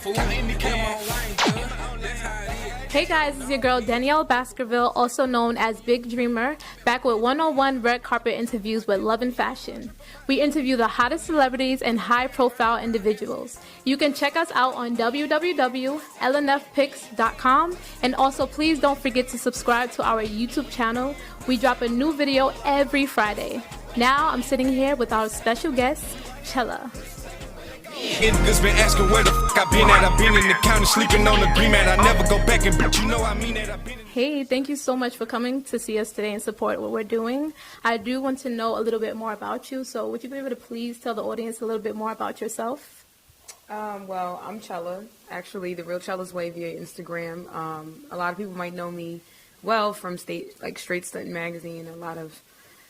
fool. Hey guys, it's your girl Danielle Baskerville, also known as Big Dreamer, back with 101 red carpet interviews with Love and Fashion. We interview the hottest celebrities and high-profile individuals. You can check us out on www.lnfpics.com, and also please don't forget to subscribe to our YouTube channel. We drop a new video every Friday. Now I'm sitting here with our special guest, Chela. Niggas been asking where the fuck I been at. I been in the county sleeping on the green mat. I never go back and but you know I mean that. I been. Hey, thank you so much for coming to see us today and support what we're doing. I do want to know a little bit more about you. So would you be able to please tell the audience a little bit more about yourself? Well, I'm Chela, actually the real Chelasway via Instagram. A lot of people might know me well from Straight Stuntin' Magazine, a lot of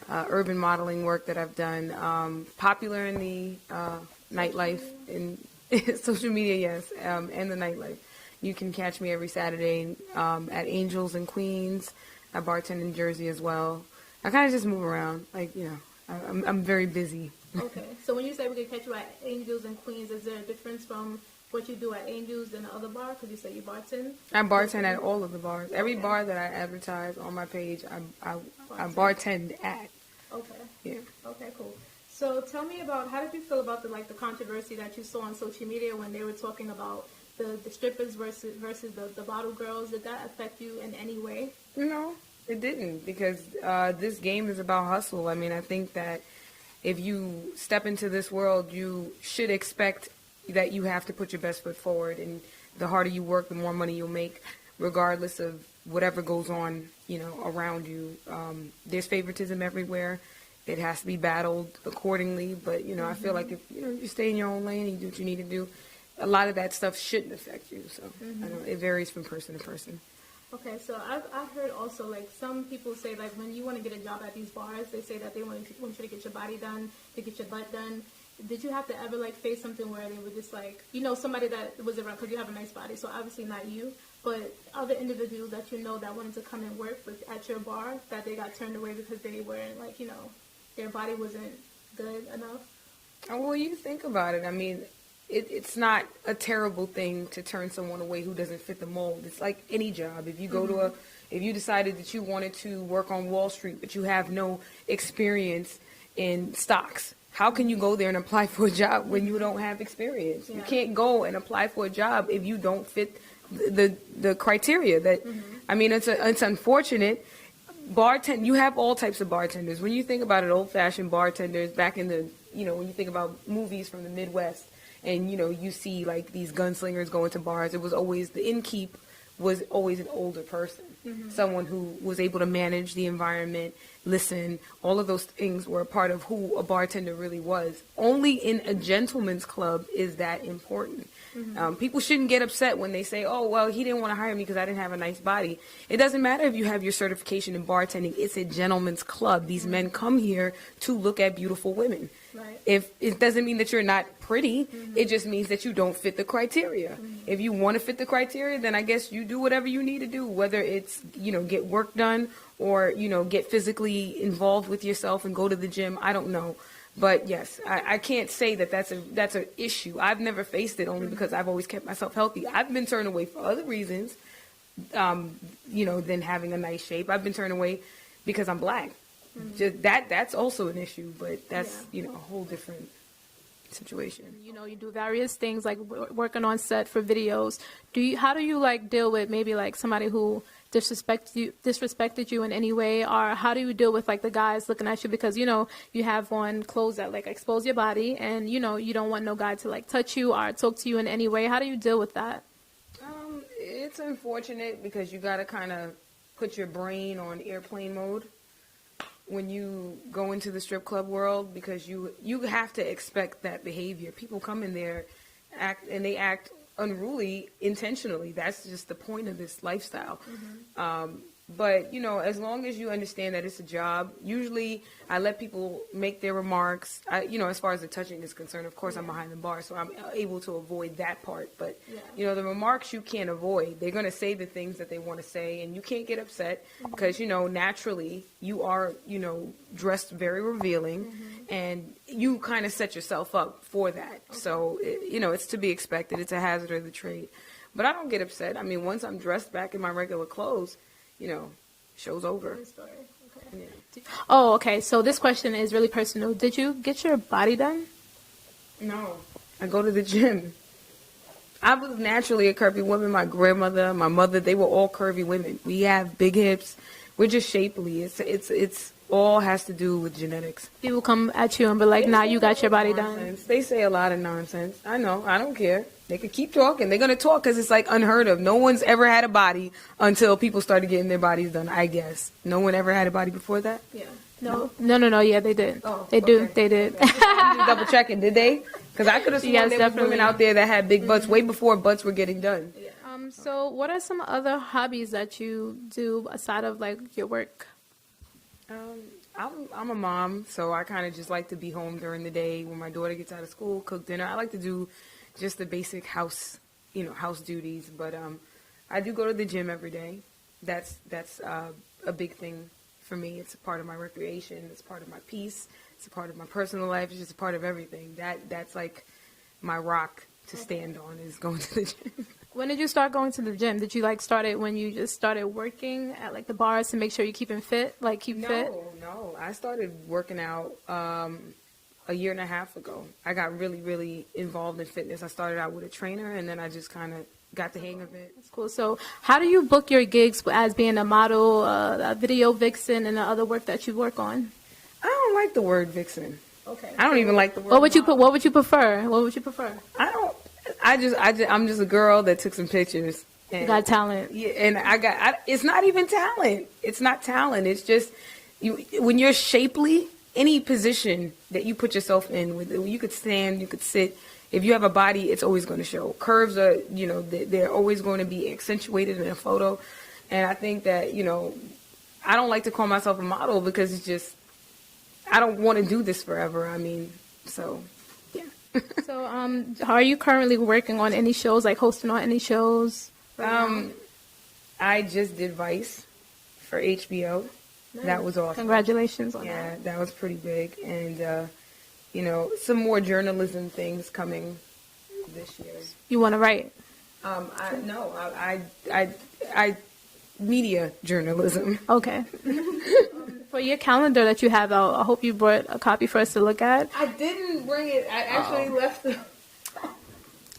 urban modeling work that I've done. Popular in the nightlife and social media, yes, and the nightlife. You can catch me every Saturday at Angels and Queens. I bartend in Jersey as well. I kind of just move around, I'm very busy. Okay, so when you say we can catch you at Angels and Queens, is there a difference from what you do at Angels and the other bar? Because you say you bartend. I bartend at all of the bars. Every bar that I advertise on my page, I bartend at. Okay. Yeah. Okay, cool. So tell me about, how did you feel about the controversy that you saw on social media when they were talking about the strippers versus the bottle girls? Did that affect you in any way? No, it didn't, because this game is about hustle. I mean, I think that if you step into this world, you should expect that you have to put your best foot forward, and the harder you work, the more money you'll make, regardless of whatever goes on, around you. There's favoritism everywhere. It has to be battled accordingly, but, I feel like if, you stay in your own lane and you do what you need to do, a lot of that stuff shouldn't affect you, so I don't know, it varies from person to person. Okay, so I've heard also, some people say, when you want to get a job at these bars, they say that they want you to get your body done, to get your butt done. Did you have to ever, face something where they were just, somebody that was around, because you have a nice body, so obviously not you, but other individuals that that wanted to come and work at your bar, that they got turned away because they weren't, their body wasn't good enough? Well, you think about it. I mean, it's not a terrible thing to turn someone away who doesn't fit the mold. It's like any job. If you go if you decided that you wanted to work on Wall Street, but you have no experience in stocks, how can you go there and apply for a job when you don't have experience? Yeah. You can't go and apply for a job if you don't fit the criteria. That I mean, it's unfortunate. You have all types of bartenders. When you think about it, old-fashioned bartenders back in the, when you think about movies from the Midwest, and, you see, these gunslingers going to bars, it was always, the innkeep was always an older person, someone who was able to manage the environment, listen. All of those things were a part of who a bartender really was. Only in a gentleman's club is that important. People shouldn't get upset when they say, oh, well, he didn't want to hire me because I didn't have a nice body. It doesn't matter if you have your certification in bartending. It's a gentleman's club. These men come here to look at beautiful women. Right. If it doesn't mean that you're not pretty, it just means that you don't fit the criteria. If you want to fit the criteria, then I guess you do whatever you need to do, whether it's, get work done or, get physically involved with yourself and go to the gym. I don't know. But yes, I can't say that that's an issue. I've never faced it, only because I've always kept myself healthy. I've been turned away for other reasons, than having a nice shape. I've been turned away because I'm black. Just that's also an issue, but that's a whole different situation. You do various things like working on set for videos. How do you deal with maybe somebody who disrespected you in any way, or how do you deal with the guys looking at you because you have on clothes that expose your body, and you don't want no guy to touch you or talk to you in any way? How do you deal with that? It's unfortunate because you got to kind of put your brain on airplane mode when you go into the strip club world, because you have to expect that behavior. People come in there act unruly intentionally. That's just the point of this lifestyle. But, you know, as long as you understand that it's a job, usually I let people make their remarks. You know, as far as the touching is concerned, of course, I'm behind the bar, so I'm able to avoid that part. But, you know, the remarks you can't avoid. They're going to say the things that they want to say, and you can't get upset because, you know, naturally you are, you know, dressed very revealing, and you kind of set yourself up for that. So, you know, it's to be expected. It's a hazard of the trade. But I don't get upset. I mean, once I'm dressed back in my regular clothes, you know, show's over. Okay. Yeah. Oh, okay. So this question is really personal. Did you get your body done? No. I go to the gym. I was naturally a curvy woman. My grandmother, my mother, they were all curvy women. We have big hips. We're just shapely. It's all has to do with genetics. People come at you and be like, nah, you got your body done. They say a lot of nonsense. I know. I don't care. They could keep talking. They're going to talk because it's like unheard of. No one's ever had a body until people started getting their bodies done, I guess. No one ever had a body before that? Yeah. No. Yeah, they did. Oh, they do. They did. I'm just double checking. Did they? Because I could have sworn there was women out there that had big butts way before butts were getting done. Yeah. So what are some other hobbies that you do aside of like your work? I'm a mom, so I kind of just like to be home during the day when my daughter gets out of school, cook dinner. I like to do just the basic house duties. But I do go to the gym every day. That's a big thing for me. It's a part of my recreation. It's part of my peace. It's a part of my personal life. It's just a part of everything. That's like my rock to stand on is going to the gym. When did you start going to the gym? Did you like start it when you just started working at like the bars to make sure you're keeping fit? No. I started working out a year and a half ago. I got really, really involved in fitness. I started out with a trainer, and then I just kind of got the hang of it. That's cool. So how do you book your gigs as being a model, a video vixen, and the other work that you work on? I don't like the word vixen. Okay. I don't even like the word. What would you prefer? I'm just a girl that took some pictures. And got talent. Yeah, and it's not even talent. It's not talent. It's just when you're shapely, any position that you put yourself in, you could stand, you could sit. If you have a body, it's always going to show. Curves are, they're always going to be accentuated in a photo. And I think that, I don't like to call myself a model because it's just, I don't want to do this forever. I mean, so, yeah. So, are you currently working on any shows, like hosting on any shows? I just did Vice for HBO. Nice. That was awesome. Congratulations on that. Yeah, that was pretty big. And, some more journalism things coming this year. You want to write? I media journalism. Okay. For your calendar that you have out, I hope you brought a copy for us to look at. I didn't bring it. I actually left it.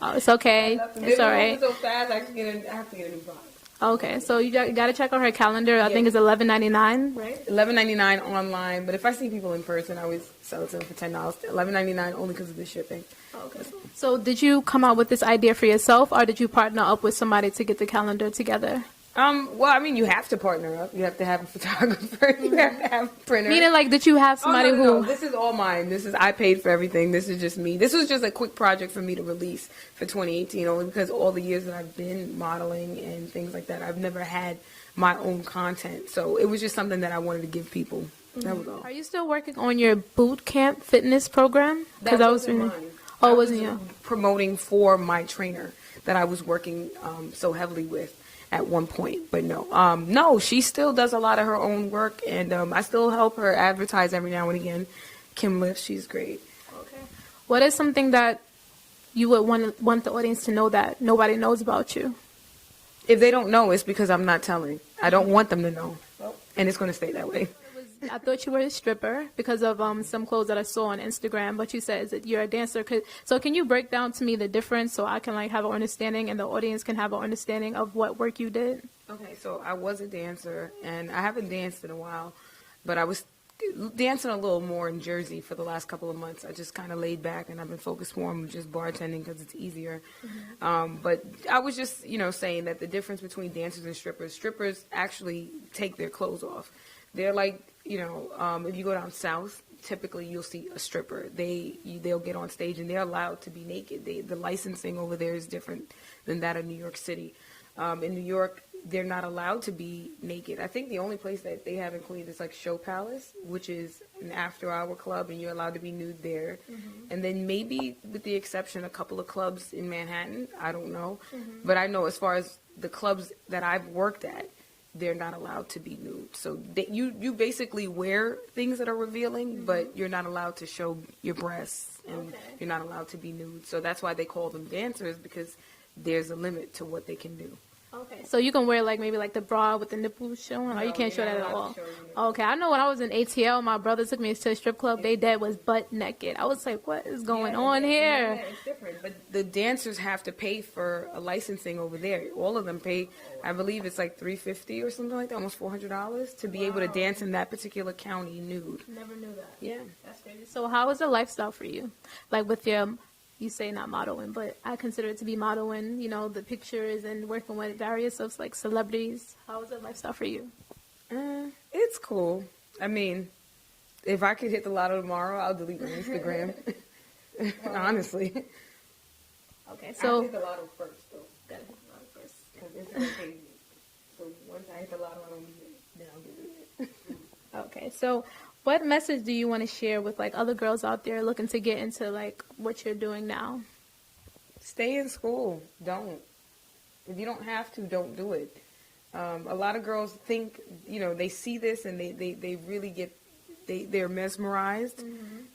Oh, it's okay. It's all right. So fast, I have to get a new box. Okay, so you got to check out her calendar. I think it's $11.99, right? $11.99 online, but if I see people in person, I always sell it to them for $10. $11.99 only because of the shipping. Okay. So did you come out with this idea for yourself, or did you partner up with somebody to get the calendar together? Well, I mean, you have to partner up. You have to have a photographer. You have to have a printer. Meaning, like, did you have somebody No, this is all mine. I paid for everything. This is just me. This was just a quick project for me to release for 2018, only because all the years that I've been modeling and things like that, I've never had my own content. So it was just something that I wanted to give people. That was all. Are you still working on your boot camp fitness program? That wasn't mine. Oh, it wasn't you? Promoting for my trainer that I was working so heavily with at one point, but no, she still does a lot of her own work, and I still help her advertise every now and again. Kim Lift, she's great. Okay. What is something that you would want the audience to know that nobody knows about you? If they don't know, it's because I'm not telling. I don't want them to know, and it's going to stay that way. I thought you were a stripper because of some clothes that I saw on Instagram, but you said that you're a dancer. So can you break down to me the difference so I can have an understanding and the audience can have an understanding of what work you did? Okay, so I was a dancer, and I haven't danced in a while, but I was dancing a little more in Jersey for the last couple of months. I just kind of laid back, and I've been focused more on just bartending because it's easier. But I was just, saying that the difference between dancers and strippers actually take their clothes off. They're like, if you go down south, typically you'll see a stripper. They'll get on stage and they're allowed to be naked. The licensing over there is different than that of New York City. In New York, they're not allowed to be naked. I think the only place that they have in Queens is like Show Palace, which is an after-hour club, and you're allowed to be nude there. And then maybe, with the exception, a couple of clubs in Manhattan. I don't know. But I know as far as the clubs that I've worked at, they're not allowed to be nude. So you basically wear things that are revealing, but you're not allowed to show your breasts, and you're not allowed to be nude. So that's why they call them dancers, because there's a limit to what they can do. Okay, so you can wear like maybe like the bra with the nipples showing, or you can't show that at all. Okay, I know when I was in ATL, my brother took me to a strip club. They dad was butt naked. I was like, what is going on here? Yeah, it's different. But the dancers have to pay for a licensing over there. All of them pay, I believe it's like $350 or something like that, almost $400 to be able to dance in that particular county nude. Never knew that. Yeah. That's crazy. So how is the lifestyle for you? Like with your, you say not modeling, but I consider it to be modeling, you know, the pictures and working with various of like celebrities. How is the lifestyle for you? It's cool. I mean, if I could hit the lotto tomorrow, I'll delete my Instagram. Honestly. Okay, so I hit the lotto first, though. gotta hit the lotto first. Because it's going to pay me. So once I hit the lotto, I don't need it. Then I'll get it. Okay, so what message do you want to share with like other girls out there looking to get into like what you're doing now? Stay in school. Don't. If you don't have to, don't do it. A lot of girls think, you know, they see this and they really get, they're mesmerized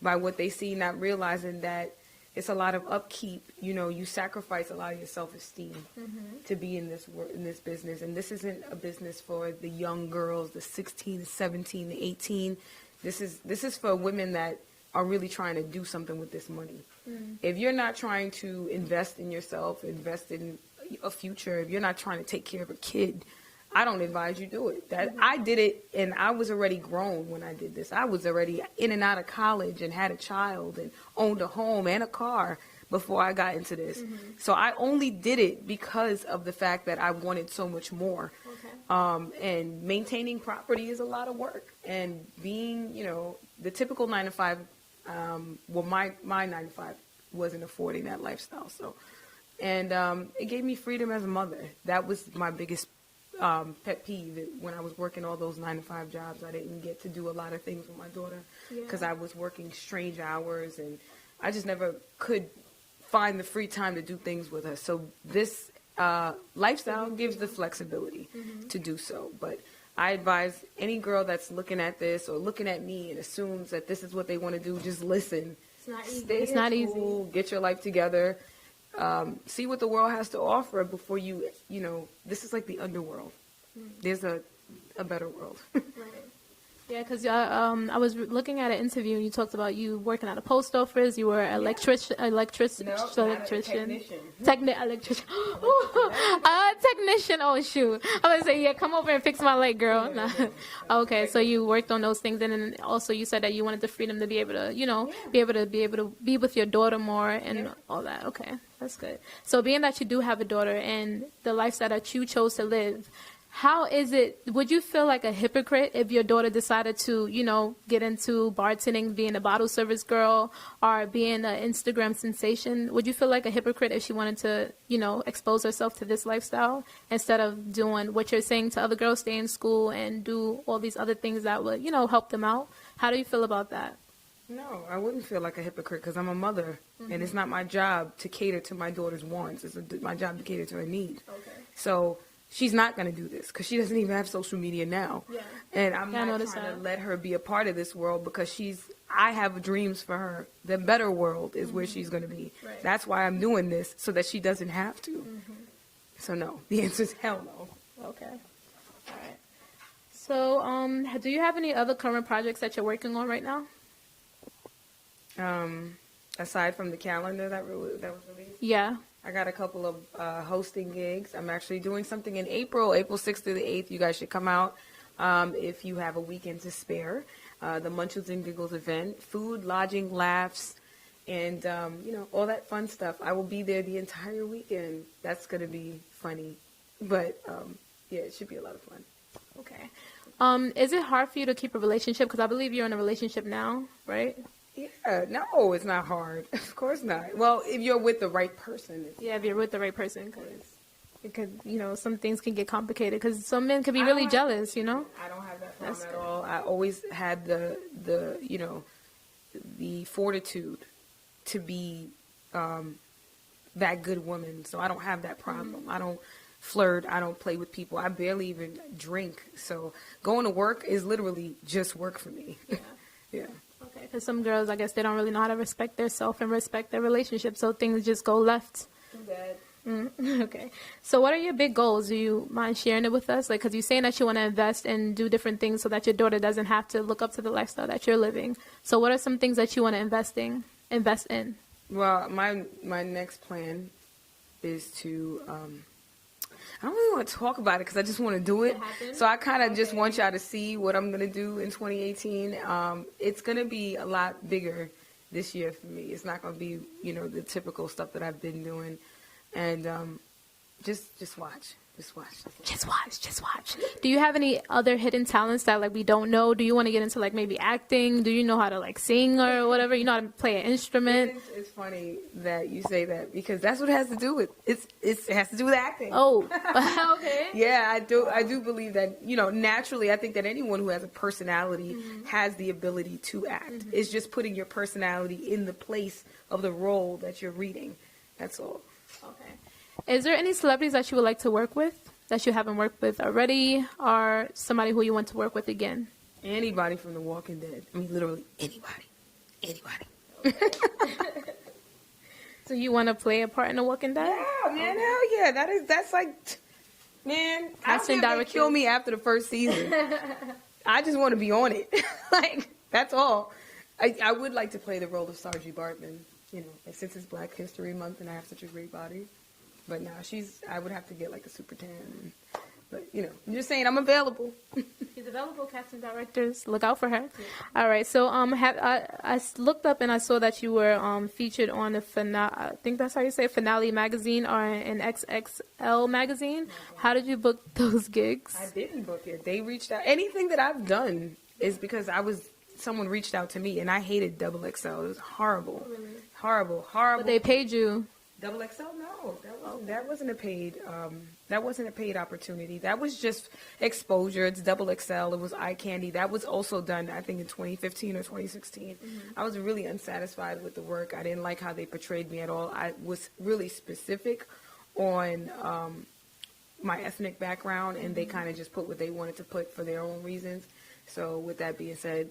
by what they see, not realizing that it's a lot of upkeep. You know, you sacrifice a lot of your self-esteem to be in this business. And this isn't a business for the young girls, the 16, the 17, the 18. This is for women that are really trying to do something with this money. If you're not trying to invest in yourself, invest in a future, if you're not trying to take care of a kid, I don't advise you do it. I did it, and I was already grown when I did this. I was already in and out of college and had a child and owned a home and a car before I got into this. So I only did it because of the fact that I wanted so much more. And maintaining property is a lot of work. And being, you know, the typical 9 to 5, well, my 9 to 5 wasn't affording that lifestyle. So, and it gave me freedom as a mother. That was my biggest pet peeve. When I was working all those 9 to 5 jobs, I didn't get to do a lot of things with my daughter because I was working strange hours, and I just never could find the free time to do things with her. So this lifestyle gives the flexibility to do so. But I advise any girl that's looking at this or looking at me and assumes that this is what they want to do, just listen. It's not easy. Stay in school, get your life together. See what the world has to offer before you know, this is like the underworld. There's a better world. Right. Yeah, because I was looking at an interview and you talked about you working at a post office. You were an electrician. Technician. Electrician. Technician. Oh shoot! I was gonna say, yeah, come over and fix my leg, girl. Nah. Okay, so you worked on those things, and then also you said that you wanted the freedom to be able to, you know, be able to be with your daughter more and all that. Okay, that's good. So being that you do have a daughter and the lifestyle that you chose to live, how is it, would you feel like a hypocrite if your daughter decided to, you know, get into bartending, being a bottle service girl, or being an Instagram sensation? Would you feel like a hypocrite if she wanted to, you know, expose herself to this lifestyle instead of doing what you're saying to other girls, stay in school and do all these other things that would, you know, help them out? How do you feel about that? No, I wouldn't feel like a hypocrite because I'm a mother, and it's not my job to cater to my daughter's wants. It's my job to cater to her needs. Okay. So she's not going to do this because she doesn't even have social media now. Yeah. And I'm not trying to let her be a part of this world because I have dreams for her. The better world is where she's going to be. Right. That's why I'm doing this, so that she doesn't have to. So no, the answer is hell no. Okay. All right. So, do you have any other current projects that you're working on right now? Aside from the calendar that was released? Yeah. I got a couple of hosting gigs. I'm actually doing something in April 6th through the 8th. You guys should come out if you have a weekend to spare. The Munchos and Giggles event, food, lodging, laughs, and, you know, all that fun stuff. I will be there the entire weekend. That's going to be funny. But, yeah, it should be a lot of fun. Okay. Is it hard for you to keep a relationship? Because I believe you're in a relationship now, right? Yeah, no, it's not hard. Of course not. Well, if you're with the right person. Yeah, if you're with the right person. Cause, Because, some things can get complicated because some men can be really jealous, I don't have that problem at all. I always had the fortitude to be that good woman. So I don't have that problem. I don't flirt. I don't play with people. I barely even drink. So going to work is literally just work for me. Yeah. Okay, because some girls, I guess, they don't really know how to respect their self and respect their relationship. So things just go left. Too bad. Okay. So what are your big goals? Do you mind sharing it with us? Like, because you're saying that you want to invest and do different things so that your daughter doesn't have to look up to the lifestyle that you're living. So what are some things that you want to invest in? Well, my next plan is to, I don't really want to talk about it because I just want to do it. So I kind of just want y'all to see what I'm going to do in 2018. It's going to be a lot bigger this year for me. It's not going to be, the typical stuff that I've been doing. And just watch. Just watch. Do you have any other hidden talents that we don't know? Do you want to get into maybe acting? Do you know how to sing or whatever? You know how to play an instrument? It's funny that you say that because that's what it has to do with it has to do with acting. Oh, okay. Yeah, I do believe that naturally I think that anyone who has a personality has the ability to act. It's just putting your personality in the place of the role that you're reading. That's all. Okay. Is there any celebrities that you would like to work with that you haven't worked with already, or somebody who you want to work with again? Anybody from The Walking Dead. I mean, literally anybody. So you want to play a part in The Walking Dead? Yeah, man, hell yeah. That's man, I don't care if they kill me after the first season. I just want to be on it. That's all. I would like to play the role of Sarji Bartman. Since it's Black History Month and I have such a great body. But now I would have to get a super tan. But, I'm just saying I'm available. She's available, casting directors. Look out for her. Yeah. All right. So I looked up and I saw that you were featured on the Finale, I think that's how you say it, Finale magazine or an XXL magazine. Okay. How did you book those gigs? I didn't book it. They reached out. Anything that I've done is because someone reached out to me and I hated XXL. It was horrible. Really? Horrible. But they paid you. XXL? No, that wasn't a paid opportunity. That was just exposure. It's XXL. It was eye candy. That was also done, I think, in 2015 or 2016. I was really unsatisfied with the work. I didn't like how they portrayed me at all. I was really specific on my ethnic background, and they kind of just put what they wanted to put for their own reasons. So with that being said,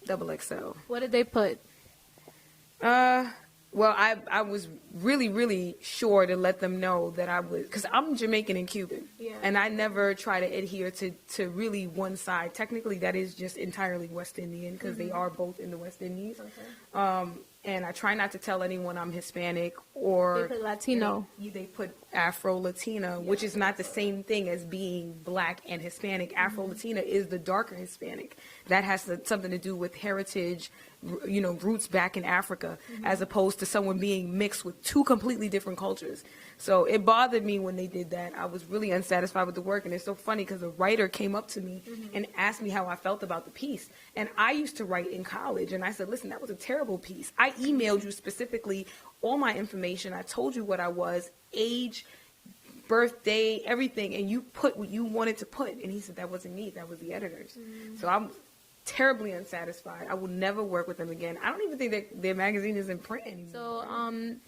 XXL. What did they put? Well, I was really, really sure to let them know that I was, because I'm Jamaican and Cuban, and I never try to adhere to really one side. Technically, that is just entirely West Indian because they are both in the West Indies. Okay. And I try not to tell anyone I'm Hispanic or... They put Latino. They put Afro-Latina, which is not the same thing as being Black and Hispanic. Afro-Latina is the darker Hispanic. That has something to do with heritage, roots back in Africa, as opposed to someone being mixed with two completely different cultures. So it bothered me when they did that. I was really unsatisfied with the work, and it's so funny because a writer came up to me and asked me how I felt about the piece. And I used to write in college, and I said, listen, that was a terrible piece. I emailed you specifically all my information. I told you what I was, age, birthday, everything, and you put what you wanted to put. And he said, that wasn't me, that was the editors. So I'm terribly unsatisfied. I will never work with them again. I don't even think that their magazine is in print anymore.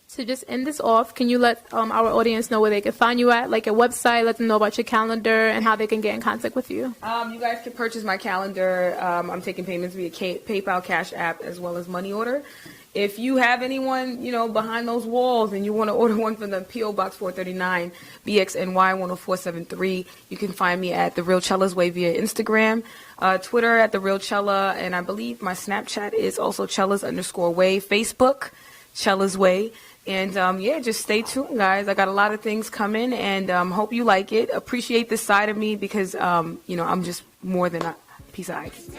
So to just end this off, can you let our audience know where they can find you at, like a website, let them know about your calendar and how they can get in contact with you? You guys can purchase my calendar. I'm taking payments via PayPal, Cash App, as well as money order. If you have anyone, behind those walls and you want to order one from them, P.O. Box 439, BXNY 10473, you can find me at The Real Chelasway via Instagram, Twitter at The Real Chela, and I believe my Snapchat is also Chelas_way, Facebook, Chelasway. And, just stay tuned, guys. I got a lot of things coming, and hope you like it. Appreciate this side of me because, I'm just more than a piece of ice.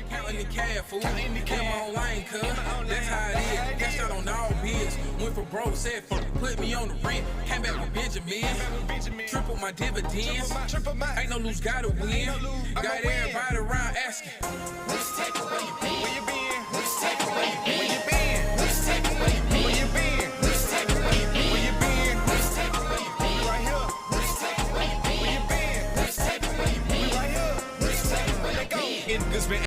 Counting the cash, fool. Get my own lane, cuz. That's how it is. Cashed out on all bills. Went for broke, said put me on the rent. Came back with Benjamin. Triple my dividends. Ain't no lose, gotta win. Got everybody around asking. Which take where you been? Where you been? Which take where you been? Where you been? Which take where you been? Where you been? Which take where you been? Where you been? Which take where you been? Right here. niggas been